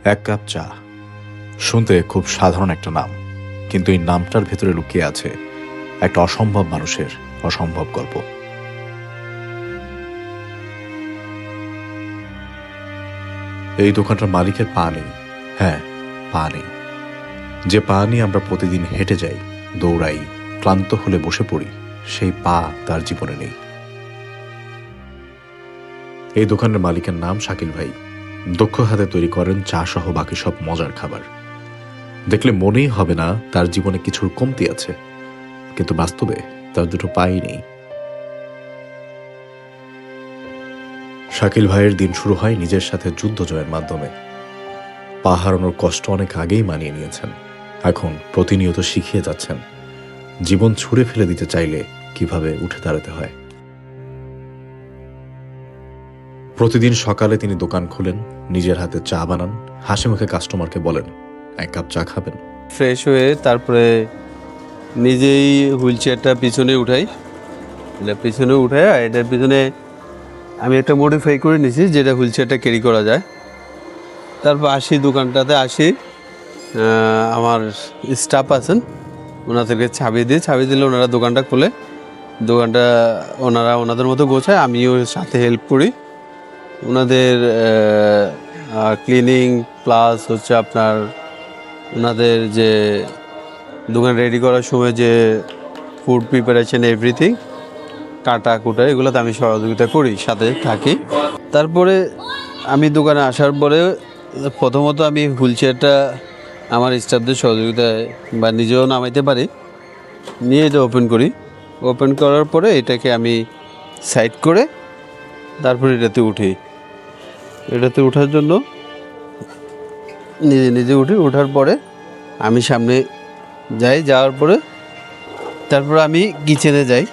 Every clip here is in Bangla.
এক কাপ চা শুনতে খুব সাধারণ একটা নাম, কিন্তু এই নামটার ভেতরে লুকিয়ে আছে একটা অসম্ভব মানুষের অসম্ভব গল্প। এই দোকানটার মালিকের পা নেই। হ্যাঁ, পা নেই। যে পা নিয়ে আমরা প্রতিদিন হেঁটে যাই, দৌড়াই, ক্লান্ত হলে বসে পড়ি, সেই পা তার জীবনে নেই। এই দোকানের মালিকের নাম শাকিল ভাই। দক্ষ হাতে তৈরি করেন চা সহ বাকি সব মজার খাবার। দেখলে মনেই হবে না তার জীবনে কিছুর কমতি আছে, কিন্তু বাস্তবে তার দুটো পাই নেই। শাকিল ভাইয়ের দিন শুরু হয় নিজের সাথে যুদ্ধ জয়ের মাধ্যমে। পা হারানোর কষ্ট অনেক আগেই মানিয়ে নিয়েছেন, এখন প্রতিনিয়ত শিখিয়ে যাচ্ছেন জীবন ছুঁড়ে ফেলে দিতে চাইলে কিভাবে উঠে দাঁড়াতে হয়। প্রতিদিন সকালে তিনি দোকান খোলেন, নিজের হাতে চা বানান, হাসি মুখে কাস্টমারকে বলেন, এক কাপ চা খাবেন? ফ্রেশ হয়ে তারপরে নিজেই হুইল চেয়ারটা পিছনে উঠাই। এটা পিছনে উঠে এটার পিছনে আমি একটা মডিফাই করে নিয়েছি, যেটা হুইল চেয়ারটা ক্যারি করা যায়। তারপর আসি, দোকানটাতে আসি, আমার স্টাফ আছেন, ওনাদেরকে চাবি দিলে ওনারা দোকানটা খুলে, দোকানটা ওনাদের মতো গোছায়, আমিও সাথে হেল্প করি। ওনাদের ক্লিনিং প্লাস হচ্ছে আপনার ওনাদের যে দোকান রেডি করার সময় যে ফুড প্রিপারেশন এভরিথিং, কাটা কুটা, এগুলোতে আমি সহযোগিতা করি, সাথে থাকি। তারপরে আমি দোকানে আসার পরে প্রথমত আমি হুইল চেয়ারটা আমার স্টাফদের সহযোগিতায় বা নিজেও নামাইতে পারি, নিয়ে এটা ওপেন করি। ওপেন করার পরে এটাকে আমি সাইড করে তারপরে এটাতে ওঠার জন্য নিজে উঠি। ওঠার পরে আমি সামনে যাওয়ার পরে তারপর আমি কিচেনে যাই।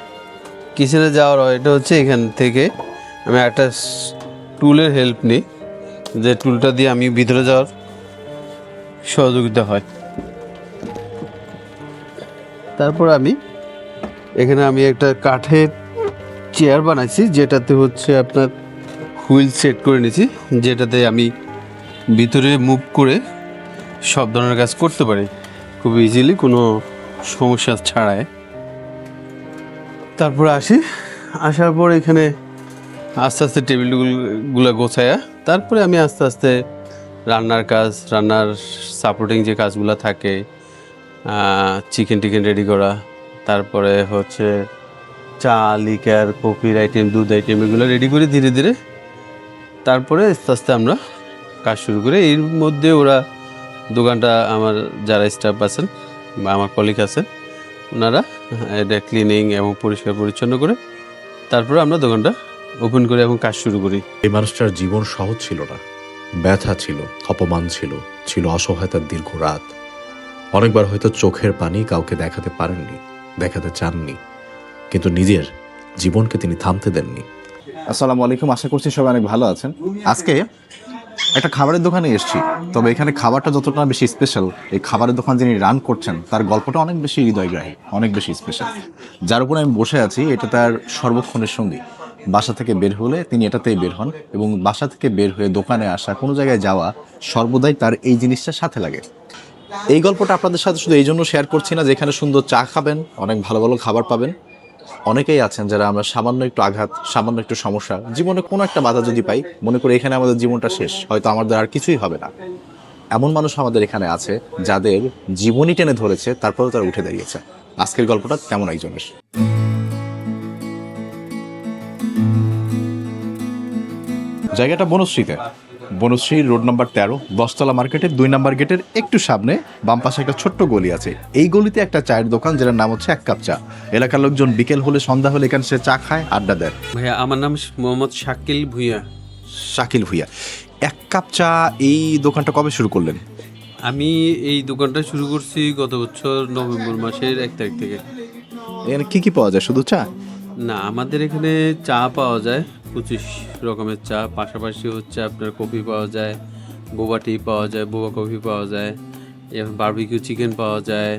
কিচেনে যাওয়ার এটা হচ্ছে এখান থেকে আমি একটা টুলের হেল্প নিই, যে টুলটা দিয়ে আমি ভিতরে যাওয়ার সহযোগিতা হয়। তারপর এখানে আমি একটা কাঠের চেয়ার বানাইছি, যেটাতে হচ্ছে আপনার হুইল সেট করে নিয়েছি, যেটাতে আমি ভিতরে মুভ করে সব ধরনের কাজ করতে পারি খুব ইজিলি, কোনো সমস্যা ছাড়াই। তারপরে আসার পর এখানে আস্তে আস্তে টেবিলগুলো গোছায়া তারপরে আমি আস্তে আস্তে রান্নার সাপোর্টিং যে কাজগুলো থাকে, চিকেন রেডি করা, তারপরে হচ্ছে চা, লিকার, কফির আইটেম, দুধ আইটেম, এগুলো রেডি করি ধীরে ধীরে। তারপরে আস্তে আস্তে আমরা কাজ শুরু করি। এর মধ্যে ওরা দোকানটা, আমার যারা স্টাফ আছেন বা আমার কলিগ আছেন, ওনারা এটা ক্লিনিং এবং পরিষ্কার পরিচ্ছন্ন করে তারপরে আমরা দোকানটা ওপেন করি এবং কাজ শুরু করি। এই মানুষটার জীবন সহজ ছিল না। ব্যথা ছিল, অপমান ছিল অসহায়তার দীর্ঘ রাত। অনেকবার হয়তো চোখের পানি কাউকে দেখাতে পারেননি, দেখাতে চাননি, কিন্তু নিজের জীবনকে তিনি থামতে দেননি। আসসালামু আলাইকুম, আশা করছি সবাই অনেক ভালো আছেন। আজকে একটা খাবারের দোকানে এসেছি, তবে এখানে খাবারটা যতটা বেশি স্পেশাল, এই খাবারের দোকান যিনি রান করছেন তার গল্পটা অনেক বেশি হৃদয়গ্রাহী, অনেক বেশি স্পেশাল। যার উপরে আমি বসে আছি, এটা তার সর্বক্ষণের সঙ্গী। বাসা থেকে বের হলে তিনি এটাতেই বের হন, এবং বাসা থেকে বের হয়ে দোকানে আসা, কোনো জায়গায় যাওয়া, সর্বদাই তার এই জিনিসটা সাথে লাগে। এই গল্পটা আপনাদের সাথে শুধু এই জন্য শেয়ার করছি না যে এখানে সুন্দর চা খাবেন, অনেক ভালো ভালো খাবার পাবেন। অনেকেই আছেন যারা আমরা সামান্য একটু আঘাত, সামান্য একটু সমস্যা, জীবনে কোনো একটা বাধা যদি পাই, মনে করি এখানে আমাদের জীবনটা শেষ, হয়তো আমাদের আর কিছুই হবে না। এমন মানুষ আমাদের এখানে আছে যাদের জীবনই টেনে ধরেছে, তারপরেও তারা উঠে দাঁড়িয়েছে। আজকের গল্পটা তেমন একজনের। জায়গাটা বনশ্রী রোড নাম্বার 13, 10তলা মার্কেটের 2 নম্বর গেটের একটু সামনে বাম পাশে একটা ছোট্ট গলি আছে। এই গলিতে একটা চায়ের দোকান, যেটার নাম হচ্ছে এক কাপ চা। এলাকার লোকজন বিকেল হলে, সন্ধ্যা হলে এখানে সে চা খায়, আড্ডা দেয়। ভাইয়া, আমার নাম মোহাম্মদ শাকিল ভুঁইয়া। এক কাপ চা, এই দোকানটা কবে শুরু করলেন? আমি এই দোকানটা শুরু করছি গত বছর নভেম্বর মাসের 1 তারিখ থেকে। এখানে কি কি পাওয়া যায়? শুধু চা? না, আমাদের এখানে চা পাওয়া যায় 25 রকমের চা, পাশাপাশি হচ্ছে আপনার কফি পাওয়া যায়, বোবা টি পাওয়া যায়, বোবা কফি পাওয়া যায়, এবার বারবিকিউ চিকেন পাওয়া যায়,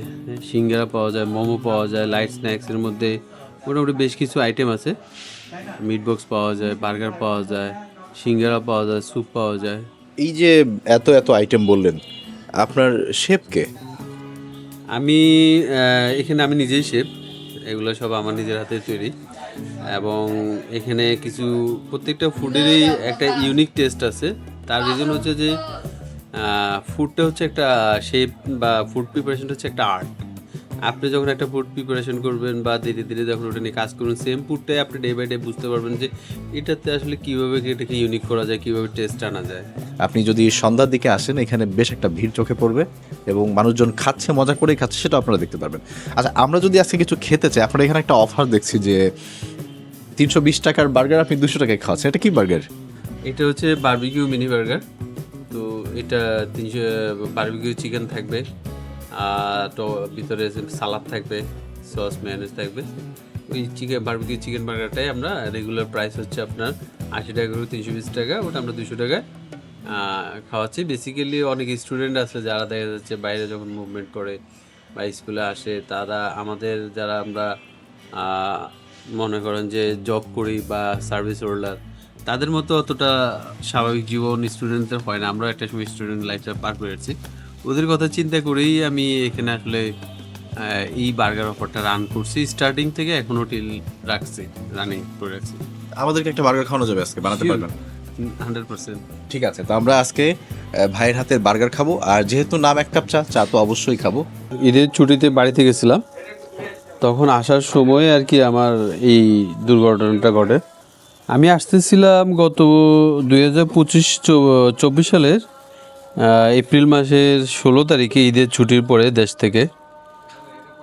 সিঙ্গারা পাওয়া যায়, মোমো পাওয়া যায়, লাইট স্ন্যাক্সের মধ্যে মোটামুটি বেশ কিছু আইটেম আছে। মিট বক্স পাওয়া যায়, বার্গার পাওয়া যায়, সিঙ্গারা পাওয়া যায়, স্যুপ পাওয়া যায়। এই যে এত এত আইটেম বললেন, আপনার শেফকে? আমি এখানে আমি নিজেই শেফ, এগুলো সব আমার নিজের হাতে তৈরি। এবং এখানে কিছু প্রত্যেকটা ফুডেরই একটা ইউনিক টেস্ট আছে। তার রিজন হচ্ছে যে ফুডটা হচ্ছে একটা শেপ, বা ফুড প্রিপারেশনটা হচ্ছে একটা আর্ট। আপনি যখন একটা ফুড প্রিপারেশন করবেন বা ধীরে ধীরে যখন ওটা নিয়ে কাজ করবেন, সেম ফুডটাই আপনি ডে বাই ডে বুঝতে পারবেন যে এটাতে আসলে কীভাবে এটাকে ইউনিক করা যায়, কীভাবে টেস্ট আনা যায়। আপনি যদি সন্ধ্যার দিকে আসেন, এখানে বেশ একটা ভিড় চোখে পড়বে এবং মানুষজন খাচ্ছে, মজা করেই খাচ্ছে, সেটা আপনারা দেখতে পারবেন। আচ্ছা, আমরা যদি আজকে কিছু খেতে চাই, আপনারা এখানে একটা অফার দেখছি যে 320 টাকার বার্গার আপনি 200 টাকায় খাওয়াচ্ছেন। এটা কি বার্গার? এটা হচ্ছে বারবিকিউ মিনি বার্গার। তো এটা 300 বারবিকিউ চিকেন থাকবে, আর তো ভিতরে সালাদ থাকবে, সস মেয়োনেজ থাকবে। ওই বারবিকিউ চিকেন বার্গারটাই আমরা রেগুলার প্রাইস হচ্ছে আপনার 80 টাকা করে, 320 টাকা, ওটা আমরা 200 টাকায় খাওয়াচ্ছি। বেসিক্যালি অনেক স্টুডেন্ট আছে যারা দেখা যাচ্ছে বাইরে যখন মুভমেন্ট করে বা স্কুলে আসে, তারা আমাদের যারা আমরা মনে করেন যে জব করি বা সার্ভিস হোল্ডার, তাদের মতো অতটা স্বাভাবিক জীবন স্টুডেন্টদের হয় না। আমরা একটা সময় স্টুডেন্ট লাইফটা পার করেছি, ওদের কথা চিন্তা করেই আমি এখানে আসলে এই বার্গার অফারটা রান করছি। স্টার্টিং থেকে এখনও টিল রাখছি, রানিং করে রাখছি। আমাদেরকে একটা বার্গার খাওয়ানো যাবে আজকে, বানাতে পারবেন? 100%। ঠিক আছে, তো আমরা আজকে ভাইয়ের হাতের বার্গার খাবো, আর যেহেতু নাম এক কাপ চা, চা তো অবশ্যই খাবো। ঈদের ছুটিতে বাড়িতে গেছিলাম, তখন আসার সময় আর কি আমার এই দুর্ঘটনাটা ঘটে। আমি আসতেছিলাম গত 2025-24 সালের এপ্রিল মাসের 16 তারিখে, ঈদের ছুটির পরে দেশ থেকে।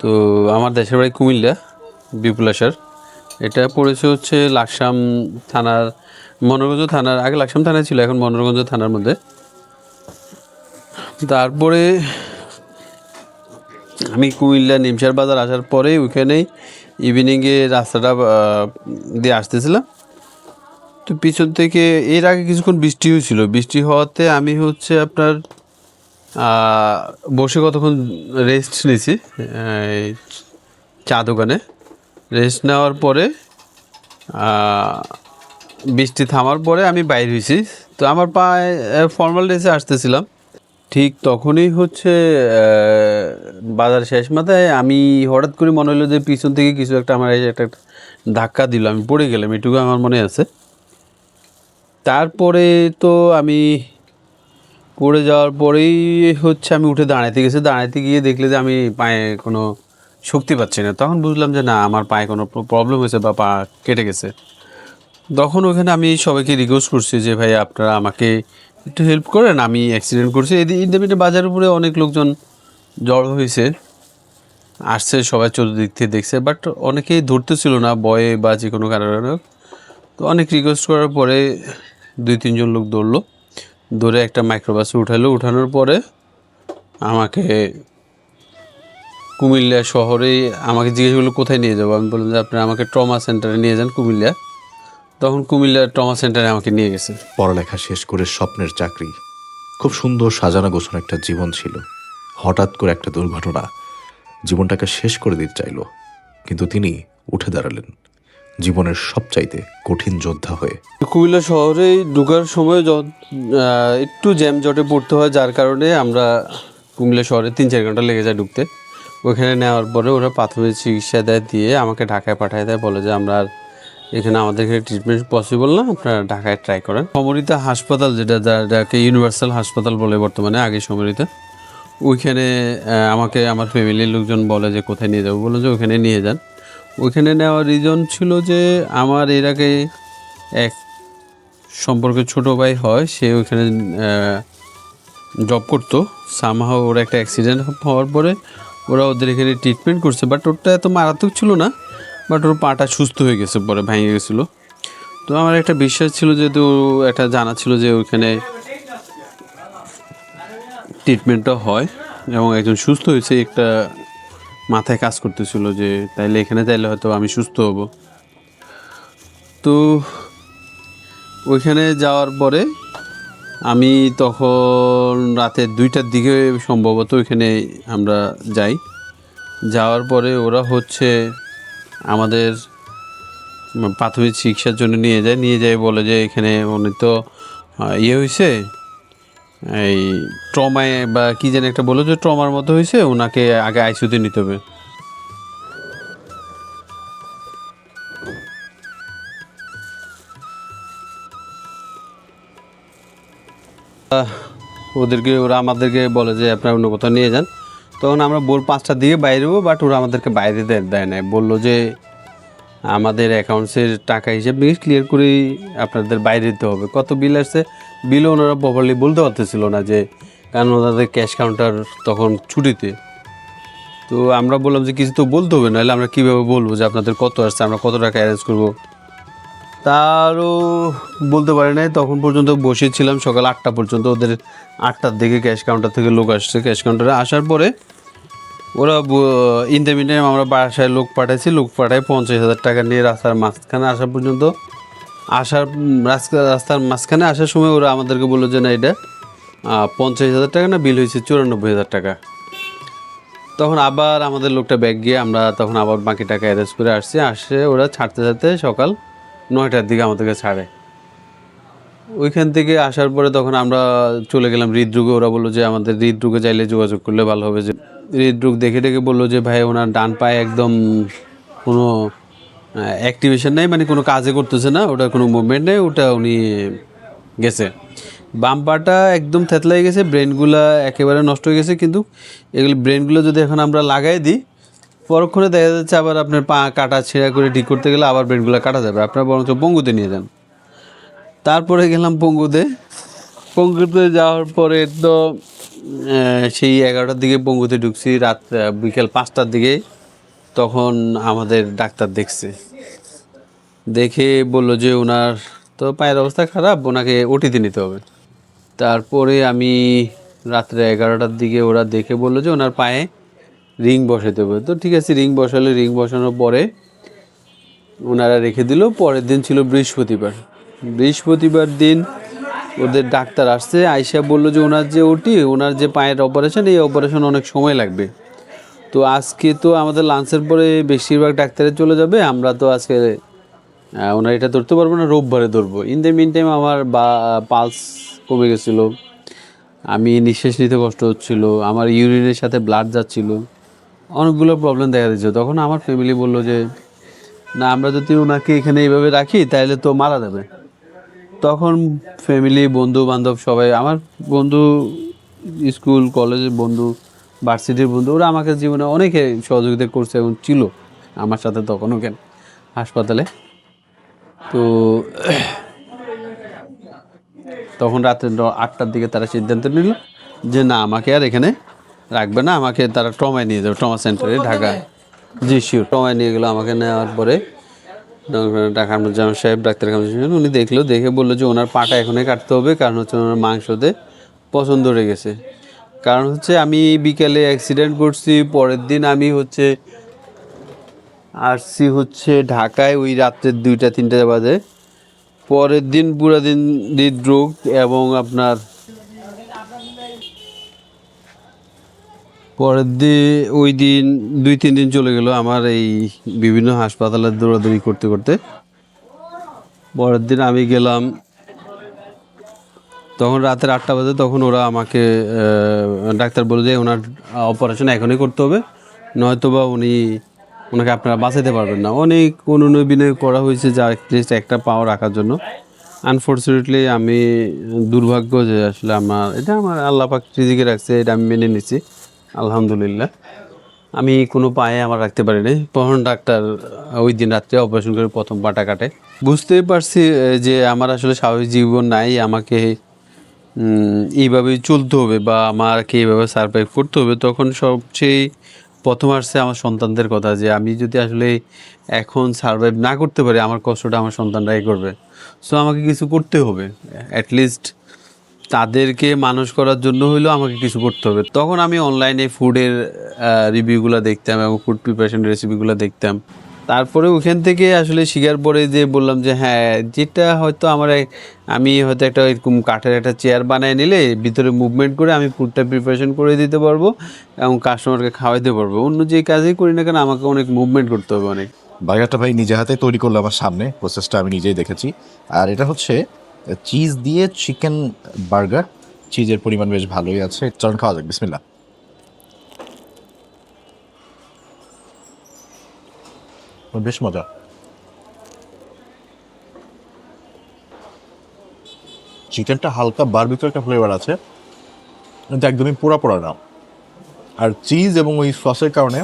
তো আমার দেশের বাড়ি কুমিল্লা, বিপুলাসার। এটা পড়েছে হচ্ছে লাকসাম থানার, মনোরগঞ্জ থানার, আগে লাকসাম থানায় ছিল, এখন মনোরগঞ্জ থানার মধ্যে। তারপরে আমি কুমিল্লা নিমসার বাজার আসার পরে ওইখানেই ইভিনিংয়ে রাস্তাটা দিয়ে আসতেছিলাম। তো পিছন থেকে এর আগে কিছুক্ষণ বৃষ্টি হয়েছিল, বৃষ্টি হওয়াতে আমি হচ্ছে আপনার বসে কতক্ষণ রেস্ট নিয়েছি চা দোকানে। রেস্ট নেওয়ার পরে বৃষ্টি থামার পরে আমি বাইর হয়েছি। তো আমার পায়ে ফর্মাল ড্রেসে আসতেছিলাম, ঠিক তখনই হচ্ছে বাজার শেষ মাথায় আমি হঠাৎ করে মনে হলো যে পিছন থেকে কিছু একটা আমার একটা ধাক্কা দিল, আমি পড়ে গেলাম, এটুকু আমার মনে আছে। তারপরে তো আমি পড়ে যাওয়ার পরেই হচ্ছে আমি উঠে দাঁড়াইতে গেছি, দাঁড়াইতে গিয়ে দেখলে যে আমি পায়ে কোনো শক্তি পাচ্ছি না। তখন বুঝলাম যে না, আমার পায়ে কোনো প্রবলেম হয়েছে বা পা কেটে গেছে। তখন ওখানে আমি সবাইকে রিকোয়েস্ট করছি যে ভাই আপনারা আমাকে একটু হেল্প করেন, আমি অ্যাক্সিডেন্ট করছি। ইন্ডিপেন্ডেন্ট বাজারের উপরে অনেক লোকজন জড়ো হয়েছে, আসছে, সবাই চতুর্দিক থেকে দেখছে, বাট অনেকেই ধরতেছিল না ভয়ে বা যে কোনো কারণে। তো অনেক রিকোয়েস্ট করার পরে 2-3 জন লোক ধরলো, ধরে একটা মাইক্রোবাসে উঠালো। উঠানোর পরে আমাকে কুমিল্লা শহরে আমাকে জিজ্ঞেস করলো কোথায় নিয়ে যাবো। আমি বললাম যে আপনারা আমাকে ট্রমা সেন্টারে নিয়ে যান কুমিল্লা। তখন কুমিল্লা ট্রমা সেন্টারে আমাকে নিয়ে গেছে। পড়ালেখা শেষ করে স্বপ্নের চাকরি, খুব সুন্দর সাজানো গোছানো একটা জীবন ছিল। হঠাৎ করে একটা দুর্ঘটনা জীবনটাকে শেষ করে দিতে চাইল, কিন্তু তিনি উঠে দাঁড়ালেন জীবনের সবচাইতে কঠিন যোদ্ধা হয়ে। কুমিল্লা শহরে ঢোকার সময় একটু জ্যাম জটে পড়তে হয়, যার কারণে আমরা কুমিল্লা শহরে 3-4 ঘন্টা লেগে যায় ঢুকতে। ওইখানে নেওয়ার পরে ওরা প্রাথমিক চিকিৎসা দিয়ে আমাকে ঢাকায় পাঠিয়ে দেয়, বলে যে আমরা এখানে আমাদের এখানে ট্রিটমেন্ট পসিবল না, আপনারা ঢাকায় ট্রাই করেন। সমরিতা হাসপাতাল, যাকে ইউনিভার্সাল হাসপাতাল বলে বর্তমানে, আগে সমরিতা, ওইখানে আমাকে আমার ফ্যামিলির লোকজন বলে যে কোথায় নিয়ে যাবো, বলে যে ওইখানে নিয়ে যান। ওইখানে নেওয়ার রিজন ছিল যে আমার এর আগে এক সম্পর্কে ছোটো ভাই হয়, সে ওইখানে জব করতো। সামহাও ওর একটা অ্যাক্সিডেন্ট হওয়ার পরে ওরা ওদের এখানে ট্রিটমেন্ট করছে, বাট ওটা এত মারাত্মক ছিল না, বাট ওর পাটা সুস্থ হয়ে গেছে, পরে ভেঙে গেছিলো। তো আমার একটা বিশ্বাস ছিল, যেহেতু একটা জানা ছিল যে ওইখানে ট্রিটমেন্টটা হয় এবং একজন সুস্থ হয়েছে, একটা মাথায় কাজ করতেছিল যে তাইলে এখানে তাইলে হয়তো আমি সুস্থ হব। তো ওইখানে যাওয়ার পরে আমি তখন রাতে 2টার দিকে সম্ভবত ওইখানে আমরা যাই। যাওয়ার পরে ওরা হচ্ছে আমাদের প্রাথমিক চিকিৎসার জন্য নিয়ে যায় বলে যে এখানে উনি তো ইয়ে হয়েছে, এই ট্রমায় বা কি যেন একটা বলো যে ট্রমার মতো হয়েছে, ওনাকে আগে আইসিইউতে নিতে হবে। ওরা আমাদেরকে বলে যে আপনারা অন্য কোথাও নিয়ে যান। তখন আমরা ভোর 5টার দিকে বাইরে হবো, বাট ওরা আমাদেরকে বাইরে দেয় না, বললো যে আমাদের অ্যাকাউন্টসের টাকা হিসেব নিয়ে ক্লিয়ার করেই আপনাদের বাইরে দিতে হবে। কত বিল আসছে, বিলও ওনারা প্রপারলি বলতে পারতেছিল না, যে কারণ ওনাদের ক্যাশ কাউন্টার তখন ছুটিতে। তো আমরা বললাম যে কিছু তো বলতে হবে, নাহলে আমরা কীভাবে বলবো যে আপনাদের কত আসছে, আমরা কত টাকা অ্যারেঞ্জ করবো। তারও বলতে পারি নাই, তখন পর্যন্ত বসেছিলাম সকাল 8টা পর্যন্ত। ওদের 8টার দিকে ক্যাশ কাউন্টার থেকে লোক আসছে। ক্যাশ কাউন্টারে আসার পরে ওরা ইন দ্য মিন টাইম আমরা বাসায় লোক পাঠাইছি, লোক পাঠায় 50,000 টাকা নিয়ে রাস্তার মাঝখানে আসা পর্যন্ত রাস্তার মাঝখানে আসার সময় ওরা আমাদেরকে বললো যে না, এটা 50,000 টাকা না, বিল হয়েছে 94,000 টাকা। তখন আবার আমাদের লোকটা ব্যাগ গিয়ে আমরা তখন আবার বাকি টাকা অ্যারেঞ্জ করে আসে ওরা ছাড়তে সকাল 9টার দিকে আমাদেরকে ছাড়ে। ওইখান থেকে আসার পরে তখন আমরা চলে গেলাম হৃদরোগে। ওরা বললো যে আমাদের হৃদরোগে চাইলে যোগাযোগ করলে ভালো হবে। যে হৃদরোগ দেখে বললো যে ভাই ওনার ডান পায়ে একদম কোনো অ্যাক্টিভেশন নেই, মানে কোনো কাজে করতেছে না, ওটা কোনো মুভমেন্ট নেই, ওটা উনি গেছে। বাম পাটা একদম থেতলাই গেছে, ব্রেনগুলো একেবারে নষ্ট হয়ে গেছে। কিন্তু এগুলো ব্রেনগুলো যদি এখন আমরা লাগাই দিই, পরক্ষণে দেখা যাচ্ছে আবার আপনার পা কাটা ছেঁড়া করে ঠিক করতে গেলে আবার ব্রেনগুলো কাটা যাবে। আপনারা বরঞ্চ পঙ্গুতে নিয়ে যান। তারপরে গেলাম পঙ্গুতে যাওয়ার পরে তো সেই 11টার দিকে পঙ্গুতে ঢুকছি, রাত বিকেল 5টার দিকে। তখন আমাদের ডাক্তার দেখে বলল যে ওনার তো পায়ের অবস্থা খারাপ, ওনাকে ওটিতে নিতে হবে। তারপরে আমি রাত্রে 11টার দিকে ওরা দেখে বললো যে ওনার পায়ে রিং বসাতে হবে। তো ঠিক আছে, রিং বসানোর পরে ওনারা রেখে দিল। পরের দিন ছিল বৃহস্পতিবার দিন ওদের ডাক্তার আসছে, আয়শা বললো যে ওনার যে পায়ের অপারেশন, এই অপারেশন অনেক সময় লাগবে। তো আজকে তো আমাদের লাঞ্চের পরে বেশিরভাগ ডাক্তারে চলে যাবে, আমরা তো আজকে ওনার এটা ধরতে পারবো না, রোববারে ধরবো। ইন দ্য মিন টাইম আমার পালস কমে গেছিলো, আমি নিঃশ্বাস নিতে কষ্ট হচ্ছিল, আমার ইউরিনের সাথে ব্লাড যাচ্ছিল, অনেকগুলো প্রবলেম দেখা দিচ্ছে। তখন আমার ফ্যামিলি বললো যে না, আমরা যদি ওনাকে এখানে এইভাবে রাখি তাহলে তো মারা যাবে। তখন ফ্যামিলি, বন্ধু বান্ধব সবাই, আমার বন্ধু, স্কুল কলেজের বন্ধু, ভার্সিটির বন্ধু, ওরা আমাকে জীবনে অনেকে সহযোগিতা করছে এবং ছিল আমার সাথে তখন ওখানে হাসপাতালে। তো তখন রাত্রে 8টার দিকে তারা সিদ্ধান্ত নিল যে না, আমাকে আর এখানে রাখবে না, আমাকে তারা ট্রমায় নিয়ে যাবে, ট্রমা সেন্টারে ঢাকায়। জি শিওর। ট্রমায় নিয়ে গেলো। আমাকে নেওয়ার পরে ঢাকা জামাল সাহেব ডাক্তার উনি দেখে বললো যে ওনার পাটা এখনই কাটতে হবে, কারণ হচ্ছে ওনার মাংসতে পছন্দ ধরে গেছে। কারণ হচ্ছে আমি বিকেলে অ্যাক্সিডেন্ট করছি, পরের দিন আমি আসছি ঢাকায় ওই রাত্রে 2টা-3টা বাজে। পরের দিন পুরো দিন হৃদরোগ এবং আপনার ওই দিন 2-3 দিন চলে গেল আমার এই বিভিন্ন হাসপাতালে দৌড়াদৌড়ি করতে করতে। পরের দিন আমি গেলাম তখন রাতের 8টা বাজে। তখন ওরা আমাকে ডাক্তার বলে যে ওনার অপারেশন এখনই করতে হবে, নয়তোবা ওনাকে আপনারা বাঁচাতে পারবেন না। অনেক অনুনয় করা হয়েছে যে অ্যাটলিস্ট একটা পাও রাখার জন্য। আনফর্চুনেটলি আমি দুর্ভাগ্য যে আসলে আমার আল্লাহ পাক রিজিকে রাখছে, এটা আমি মেনে নিচ্ছি আলহামদুলিল্লাহ। আমি কোনো পায়ে আমার রাখতে পারি নাই। তখন ডাক্তার ওই দিন রাত্রে অপারেশন করে প্রথম পাটা কাটে। বুঝতেই পারছি যে আমার আসলে স্বাভাবিক জীবন নাই, আমাকে এইভাবেই চলতে হবে বা আমাকে এইভাবে সারভাইভ করতে হবে। তখন সবচেয়ে প্রথম আসছে আমার সন্তানদের কথা, যে আমি যদি আসলে এখন সারভাইভ না করতে পারি, আমার কষ্টটা আমার সন্তানরাই করবে। সো আমাকে কিছু করতে হবে, অ্যাটলিস্ট তাদেরকে মানুষ করার জন্য হইলেও আমাকে কিছু করতে হবে। তখন আমি অনলাইনে ফুডের রিভিউগুলো দেখতাম এবং ফুড প্রিপারেশন রেসিপিগুলো দেখতাম। তারপরে ওখান থেকে আসলে শিখার পরে যে বললাম যে হ্যাঁ, যেটা হয়তো আমি হয়তো একটা এরকম কাঠের একটা চেয়ার বানিয়ে নিলে ভিতরে মুভমেন্ট করে আমি ফুডটা প্রিপারেশন করে দিতে পারবো এবং কাস্টমারকে খাওয়াইতে পারবো। অন্য যে কাজই করি না কেন আমাকে অনেক মুভমেন্ট করতে হবে অনেক। বার্গারটা ভাই নিজে হাতে তৈরি করলো আমার সামনে, প্রসেসটা আমি নিজেই দেখেছি। আর এটা হচ্ছে চিজ দিয়ে চিকেন বার্গার, চিজের পরিমাণ বেশ ভালোই আছে, চলুন খাওয়া যাক। বিসমিল্লাহ। বেশ মজা। চিকেনটা হালকা বারবিকিউ একটা ফ্লেভার আছে, কিন্তু একদমই পোড়া পোড়া না। আর চিজ এবং ওই সসের কারণে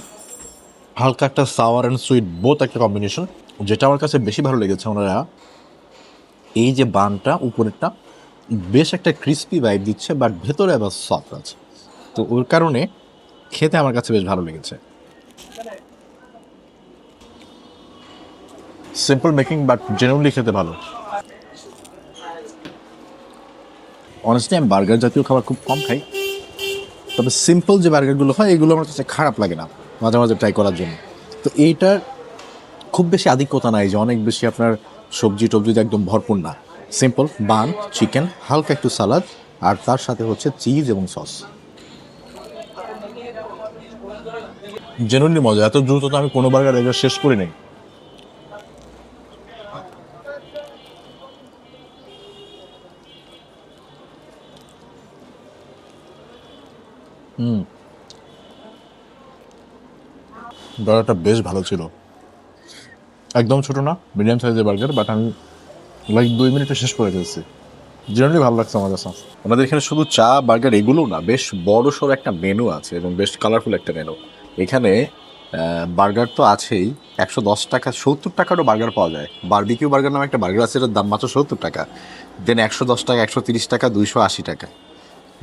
হালকা একটা সাওয়ার অ্যান্ড সুইট বোথ একটা কম্বিনেশন। যেটা আমার কাছে বেশি ভালো লেগেছে, ওনারা এই যে বানটা উপরেরটা বেশ একটা ক্রিস্পি ভাইব দিচ্ছে, বাট ভেতরে আবার সফট আছে, তো ওর কারণে খেতে আমার কাছে বেশ ভালো লেগেছে। সিম্পল মেকিং বাট জেনুইনলি খেতে ভালো। অনেস্টলি আমি বার্গার জাতীয় খাবার খুব কম খাই, তবে সিম্পল যে বার্গারগুলো হয় এগুলো আমার কাছে খারাপ লাগে না মাঝে মাঝে ট্রাই করার জন্য। তো এইটার খুব বেশি আধিক্যতা নাই যে অনেক বেশি আপনার সবজি টবজি একদম ভরপুর না। সিম্পল বান, চিকেন, হালকা একটু সালাদ, আর তার সাথে হচ্ছে চিজ এবং সস। জেনুইনলি মজা। এত দ্রুত তো আমি কোনো বার্গার এবার শেষ করি নাই। বার্গারটা বেশ ভালো ছিল, একদম ছোট না, মিডিয়াম সাইজের বার্গার, বাট আমি লাইক 2 মিনিটে শেষ করে ফেলছি। জেনারেলি ভালো লাগছে আমার কাছে। ওনাদের এখানে শুধু চা বার্গার এগুলো না, বেশ বড় সড়ো একটা মেনু আছে এবং বেশ কালারফুল একটা মেনু। এখানে বার্গার তো আছেই, 110 টাকা 70 টাকারও বার্গার পাওয়া যায়। বারবিকিউ বার্গার নামে একটা বার্গার আছে, এটার দাম মাত্র 70 টাকা। দেন 110 টাকা, 130 টাকা, 280 টাকা।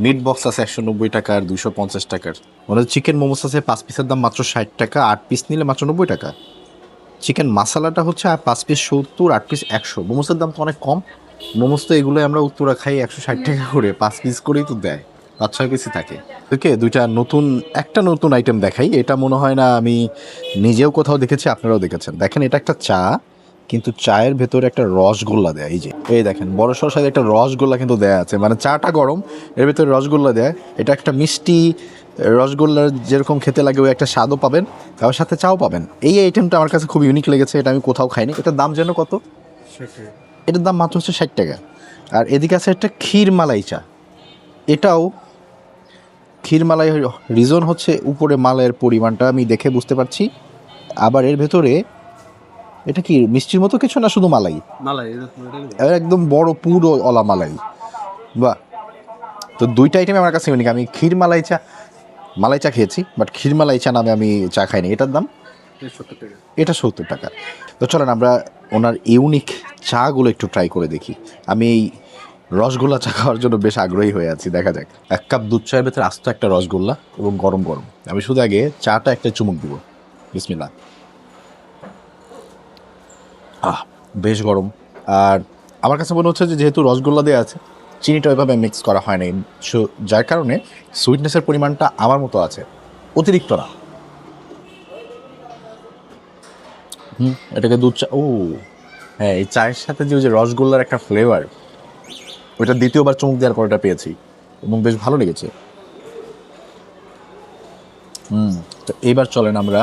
মিট বক্স আছে 190 টাকা আর 250 টাকার। ওনাদের চিকেন মোমোস আছে 5 পিসের দাম মাত্র 60 টাকা, 8 পিস নিলে মাত্র 90 টাকা। চিকেন মশালাটা হচ্ছে 5 পিস 70, 8 পিস 100। মোমোসের দাম তো অনেক কম। মোমোস তো এগুলোই আমরা উত্তরা খাই 160 টাকা করে, 5 পিস করেই তো দেয়, 5-6 পিসই থাকে। ওকে, একটা নতুন আইটেম দেখাই। এটা মনে হয় না আমি নিজেও কোথাও দেখেছি, আপনারাও দেখেছেন। দেখেন, এটা একটা চা, কিন্তু চায়ের ভেতরে একটা রসগোল্লা দেয়। এই দেখেন, বড় সড় সাথে একটা রসগোল্লা কিন্তু দেয়া আছে, মানে চাটা গরম, এর ভেতরে রসগোল্লা দেয়। এটা একটা মিষ্টি রসগোল্লার যেরকম খেতে লাগে ওই একটা স্বাদও পাবেন, তার সাথে চাও পাবেন। এই আইটেমটা আমার কাছে খুব ইউনিক লেগেছে, এটা আমি কোথাও খাইনি। এটার দাম যেন কত? এটার দাম মাত্র হচ্ছে 60 টাকা। আর এদিকে আছে একটা ক্ষীর মালাই চা। এটাও ক্ষীর মালাই, রিজন হচ্ছে উপরে মালাইয়ের পরিমাণটা আমি দেখে বুঝতে পারছি। আবার এর ভেতরে এটা কি মিষ্টির মতো কিছু না, শুধু মালাই? একদম বড় পুরো অলা মালাই। বাহ! তো দুইটা আইটেম আমার কাছে ইউনিক। আমি ক্ষীর মালাই চা খেয়েছি, বাট ক্ষীর মালাই চা নামে আমি চা খাইনি। এটার দাম এটা 70 টাকা। তো চলেন আমরা ওনার ইউনিক চাগুলো একটু ট্রাই করে দেখি। আমি এই রসগোল্লা চা খাওয়ার জন্য বেশ আগ্রহী হয়ে আছি। দেখা যাক। 1 কাপ দুধ চায়ের ভেতরে আস্ত একটা রসগোল্লা এবং গরম গরম। আমি শুধু আগে চাটা একটা চুমুক দিব। বিসমিল্লাহ। বেশ গরম। আর আমার কাছে মনে হচ্ছে যে যেহেতু রসগোল্লা দেওয়া আছে, চিনিটা ওইভাবে মিক্স করা হয় নাই, যার কারণে সুইটনেসের পরিমাণটা আমার মতো আছে, অতিরিক্ত না। এটাকে দুধ চা, হ্যাঁ, এই চায়ের সাথে যে ওই যে রসগোল্লার একটা ফ্লেভার, ওইটা দ্বিতীয়বার চুমুক দেওয়ার পর এটা পেয়েছি এবং বেশ ভালো লেগেছে। তো এইবার চলেন আমরা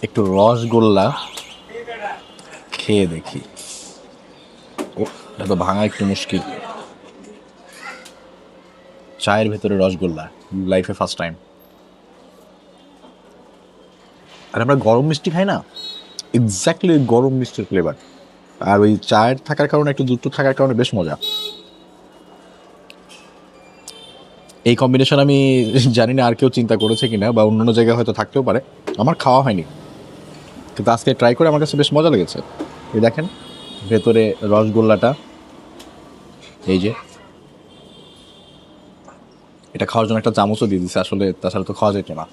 একটু রসগোল্লা খেয়ে দেখি। এটা তো ভাঙা একটু মুশকিল। চায়ের ভেতরে রসগোল্লা, লাইফে ফার্স্ট টাইম। আর আমরা গরম মিষ্টি খাই না, এক্স্যাক্টলি গরম মিষ্টির ফ্লেভার। আর ওই চায়ের থাকার কারণে, একটু দুধ থাকার কারণে বেশ মজা। এই কম্বিনেশন আমি জানি না আর কেউ চিন্তা করেছে কিনা, বা অন্যান্য জায়গায় হয়তো থাকতেও পারে, আমার খাওয়া হয়নি, কিন্তু আজকে ট্রাই করে আমার কাছে বেশ মজা লেগেছে। এই দেখেন ভেতরে রসগোল্লাটা, এই যে এটা খাওয়ার জন্য একটা চামচও দিয়ে দিচ্ছে, আসলে তাছাড়া তো খাওয়া যেত না।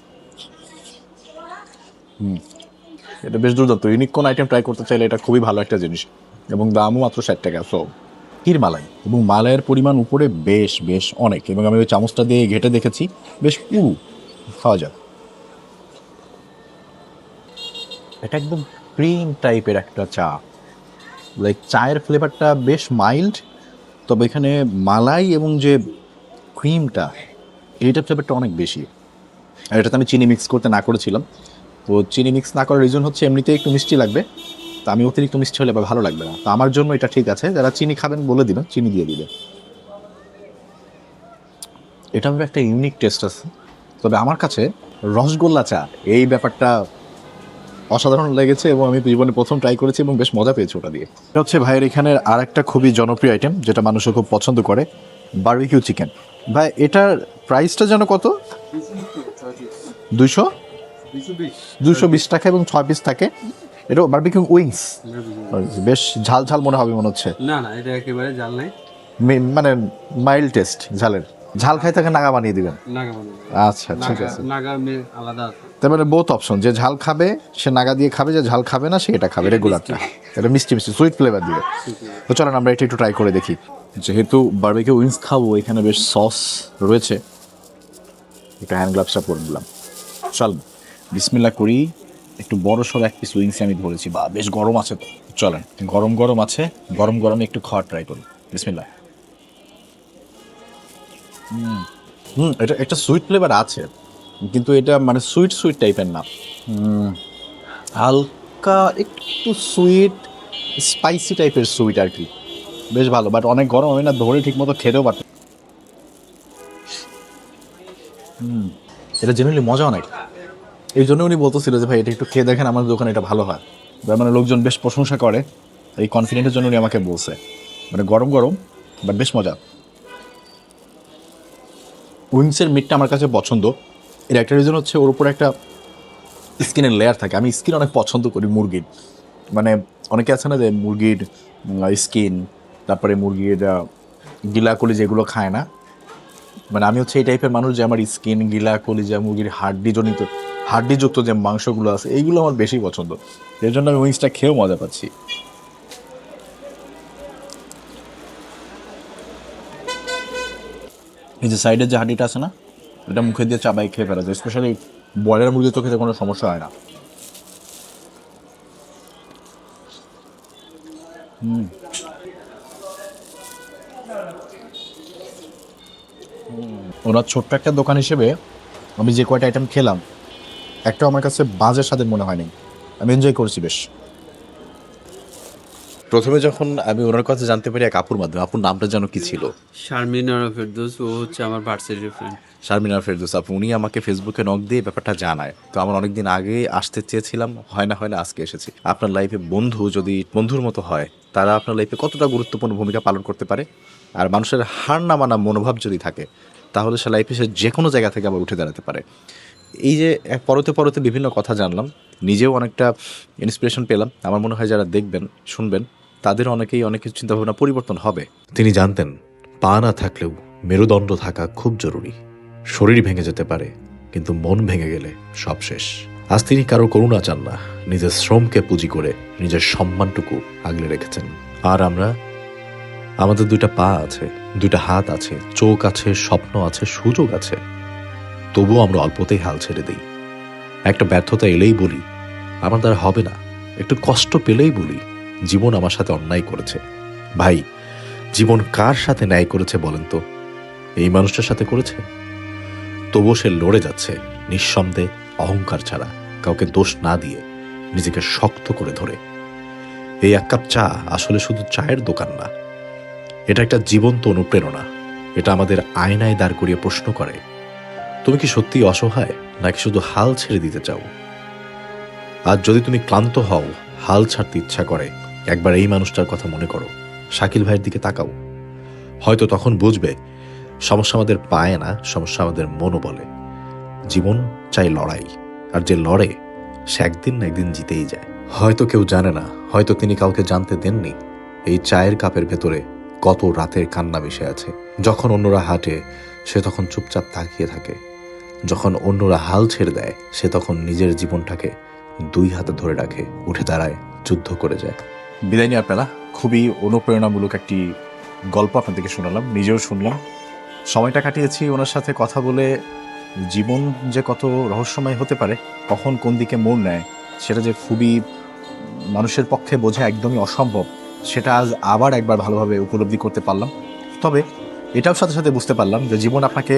এটা বেশ দুর্দান্ত। ইউনিক কোন আইটেম ট্রাই করতে চাইলে এটা খুবই ভালো একটা জিনিস, এবং দামও মাত্র 60 টাকা। সো ক্ষীর মালাই, এবং মালাইয়ের পরিমাণ উপরে বেশ বেশ অনেক, এবং আমি ওই চামচটা দিয়ে ঘেটে দেখেছি, বেশ পুরু। খাওয়া যাক। এটা একদম ক্রিম টাইপের একটা চা, লাইক চায়ের ফ্লেভারটা বেশ মাইল্ড, তবে এখানে মালাই এবং যে ক্রিমটা, এইটার ফ্লেভারটা অনেক বেশি। আর এটাতে আমি চিনি মিক্স করতে না করেছিলাম, তো চিনি মিক্স না করার রিজন হচ্ছে এমনিতে একটু মিষ্টি লাগবে, তো আমি অতিরিক্ত মিষ্টি হলে ভালো লাগবে না। তো আমার জন্য এটা ঠিক আছে, যারা চিনি খাবেন বলে দিবেন, চিনি দিয়ে দিবে। এটা একটা ইউনিক টেস্ট আছে, তবে আমার কাছে রসগোল্লা চা এই ব্যাপারটা অসাধারণ লেগেছে এবং আমি জীবনে প্রথম ট্রাই করেছি এবং বেশ মজা পেয়েছি ওটা দিয়ে। এটা হচ্ছে ভাইয়ের এখানের আর একটা খুবই জনপ্রিয় আইটেম যেটা মানুষও খুব পছন্দ করে, বারবিকিউ চিকেন। ভাই এটার প্রাইসটা যেন কত? 220 টাকা এবং 6 পিস থাকে। এটা বারবিকিউ উইংস, বেশ ঝাল ঝাল মনে হবে মনে হচ্ছে। না না, এটা একেবারে জাল নাই, মানে মাইল্ড টেস্ট ঝালের। ঝাল খাই থাকে নাগা বানিয়ে দিবেন? নাগা বানিয়ে। আচ্ছা ঠিক আছে, নাগা আলাদা আছে। তার মানে বোথ অপশন, যে ঝাল খাবে সে নাগা দিয়ে খাবে, যে ঝাল খাবে না সে এটা খাবে রেগুলারটা। এটা মিষ্টি মিষ্টি সুইট ফ্লেভার দিবে। তো চলেন আমরা এটা একটু ট্রাই করে দেখি। যেহেতু বারবিকিউ উইংস খাবো, এখানে বেশ সস রয়েছে, একটু হ্যান্ড গ্লাভসটা পরে নিলাম। চল বিসমিল্লাহ করি। একটু বড় সড়ো এক পিস উইংস আমি ধরেছি, বা বেশ গরম আছে তো। চলেন, গরম গরম আছে, গরম গরমে একটু খাওয়ার ট্রাই করি। বিসমিল্লাহ। এটা একটা সুইট ফ্লেভার আছে, কিন্তু এটা মানে সুইট সুইট টাইপের না, হালকা একটু সুইট স্পাইসি টাইপের সুইট আর কি, বেশ ভালো। বাট অনেক গরম, আমি না ধরে ঠিক মতো খেতেও পারতাম। এটা জেনারেলি মজা অনেক, এই জন্য উনি বলতেছিল যে ভাই এটা একটু খেয়ে দেখেন, আমার দোকানে এটা ভালো হয়। মানে লোকজন বেশ প্রশংসা করে, এই কনফিডেন্টের জন্য উনি আমাকে বলছে। মানে গরম গরম বাট বেশ মজা। উইংসের মিটটা আমার কাছে পছন্দ, এর একটা রিজন হচ্ছে ওর উপরে একটা স্কিনের লেয়ার থাকে। আমি স্কিন অনেক পছন্দ করি মুরগির, মানে অনেকে আছে না যে মুরগির স্কিন, তারপরে মুরগির গিলা কলি যেগুলো খায় না, মানে আমি হচ্ছে এই টাইপের মানুষ যে আমার স্কিন, গিলা কলিজা, মুরগির হাড্ডিযুক্ত যে মাংসগুলো আছে এইগুলো আমার বেশি পছন্দ, এর জন্য আমি উইংসটা খেয়েও মজা পাচ্ছি। এই যে সাইডের যে হাড্ডিটা আছে না, এটা মুখে দিয়ে চাবাই খেয়ে ফেলা যায়, স্পেশালি ব্রয়লার মুরগির তো খেতে কোনো সমস্যা হয় না। ওনার ছোট্ট একটা দোকান হিসেবে আমি যে কয়টা আইটেম খেলাম, একটা আমার কাছে বাজে স্বাদের মনে হয়নি, আমি এনজয় করছি বেশ। প্রথমে যখন আমি ওনার কথা জানতে পারি এক আপুর মাধ্যমে, আপুর নামটা যেন কি ছিল? শারমিন আর ফেরদৌস, ও হচ্ছে আমার ভার্সিটির ফ্রেন্ড। শারমিনা ফেরদৌস আপু, উনি আমাকে ফেসবুকে নক দিয়ে ব্যাপারটা জানায়। তো আমার অনেকদিন আগে আসতে চেয়েছিলাম, হয় না আজকে এসেছি। আপনার লাইফে বন্ধু যদি বন্ধুর মতো হয়, তারা আপনার লাইফে কতটা গুরুত্বপূর্ণ ভূমিকা পালন করতে পারে। আর মানুষের হার না মানা মনোভাব যদি থাকে, তাহলে সে লাইফে সে যে কোনো জায়গা থেকে আবার উঠে দাঁড়াতে পারে। এই যে পরতে পরতে বিভিন্ন কথা জানলাম, নিজেও অনেকটা ইন্সপিরেশন পেলাম। আমার মনে হয় যারা দেখবেন শুনবেন তাদের অনেকেই অনেক কিছু চিন্তাভাবনা পরিবর্তন হবে। তিনি জানতেন পা না থাকলেও মেরুদণ্ড থাকা খুব জরুরি। শরীর ভেঙে যেতে পারে, কিন্তু মন ভেঙে গেলে সব শেষ। আজ তিনি কারো করুণা চান না, নিজের শ্রমকে পুঁজি করে নিজের সম্মানটুকু আগলে রেখেছেন। আর আমরা, আমাদের দুইটা পা আছে, দুইটা হাত আছে, চোখ আছে, স্বপ্ন আছে, সুযোগ আছে, তবুও আমরা অল্পতেই হাল ছেড়ে দিই। একটা ব্যর্থতা এলেই বলি আমার দ্বারা হবে না, একটু কষ্ট পেলেই বলি জীবন আমার সাথে অন্যায় করেছে। ভাই, জীবন কার সাথে ন্যায় করেছে বলেন তো? এই মানুষটার সাথে করেছে। তবুও সে লড়ে যাচ্ছে নিঃসন্দেহে, অহংকার ছাড়া, কাউকে দোষ না দিয়ে, নিজেকে শক্ত করে ধরে। এই এক কাপ চা আসলে শুধু চায়ের দোকান না, এটা একটা জীবন্ত অনুপ্রেরণা। এটা আমাদের আয়নায় দাঁড় করিয়ে প্রশ্ন করে, তুমি কি সত্যি অসহায়, নাকি শুধু হাল ছেড়ে দিতে চাও? আর যদি তুমি ক্লান্ত হও, হাল ছাড়তে ইচ্ছা করে, একবার এই মানুষটার কথা মনে করো, শাকিল ভাইয়ের দিকে তাকাও। হয়তো তখন বুঝবে সমস্যা আমাদের পায় না, সমস্যা আমাদের মনোবলে। জীবন চাই লড়াই, আর যে লড়ে সে একদিন না একদিন জিতেই যায়। হয়তো কেউ জানে না, হয়তো তিনি কাউকে জানতে দেননি এই চায়ের কাপের ভেতরে কত রাতের কান্না মিশে আছে। যখন অন্যরা হাঁটে সে তখন চুপচাপ তাকিয়ে থাকে, যখন অন্যরা হাল ছেড়ে দেয় সে তখন নিজের জীবনটাকে দুই হাতে ধরে রাখে, উঠে দাঁড়ায়, যুদ্ধ করে যায়। বিদায় নিয়ে আপনারা, খুবই অনুপ্রেরণামূলক একটি গল্প আপনাদেরকে শোনালাম, নিজেও শুনলাম, সময়টা কাটিয়েছি ওনার সাথে কথা বলে। জীবন যে কত রহস্যময় হতে পারে, কখন কোন দিকে মোড় নেয়, সেটা যে খুবই মানুষের পক্ষে বোঝা একদমই অসম্ভব, সেটা আজ আবার একবার ভালোভাবে উপলব্ধি করতে পারলাম। তবে এটাও সাথে সাথে বুঝতে পারলাম যে জীবন আপনাকে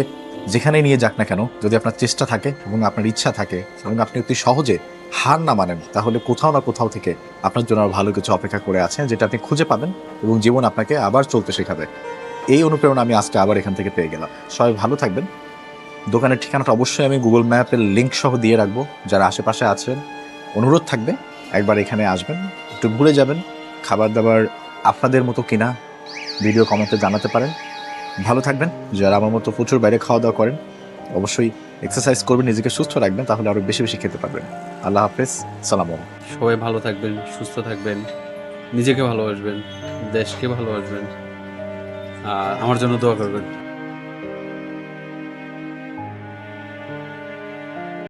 যেখানেই নিয়ে যাক না কেন, যদি আপনার চেষ্টা থাকে এবং আপনার ইচ্ছা থাকে এবং আপনি অতি সহজে হার না মানেন, তাহলে কোথাও না কোথাও থেকে আপনার জন্য ভালো কিছু অপেক্ষা করে আছে, যেটা আপনি খুঁজে পাবেন এবং জীবন আপনাকে আবার চলতে শেখাবে। এই অনুপ্রেরণা আমি আজকে আবার এখান থেকে পেয়ে গেলাম। সবাই ভালো থাকবেন। দোকানের ঠিকানাটা অবশ্যই আমি গুগল ম্যাপের লিঙ্ক সহ দিয়ে রাখবো। যারা আশেপাশে আছেন অনুরোধ থাকবে একবার এখানে আসবেন, একটু ঘুরে যাবেন। খাবার দাবার আপনাদের মতো কিনা ভিডিও কমেন্টে জানাতে পারেন। ভালো থাকবেন। যারা আমার মতো প্রচুর বাইরে খাওয়া দাওয়া করেন অবশ্যই এক্সারসাইজ করবেন, নিজেকে সুস্থ রাখবেন, তাহলে আরও বেশি বেশি খেতে পারবেন। আল্লাহ হাফেজ, সালাম আলাইকুম। সবাই ভালো থাকবেন, সুস্থ থাকবেন, নিজেকে ভালোবাসবেন, দেশকে ভালোবাসবেন, আর আমার জন্য দোয়া করবেন।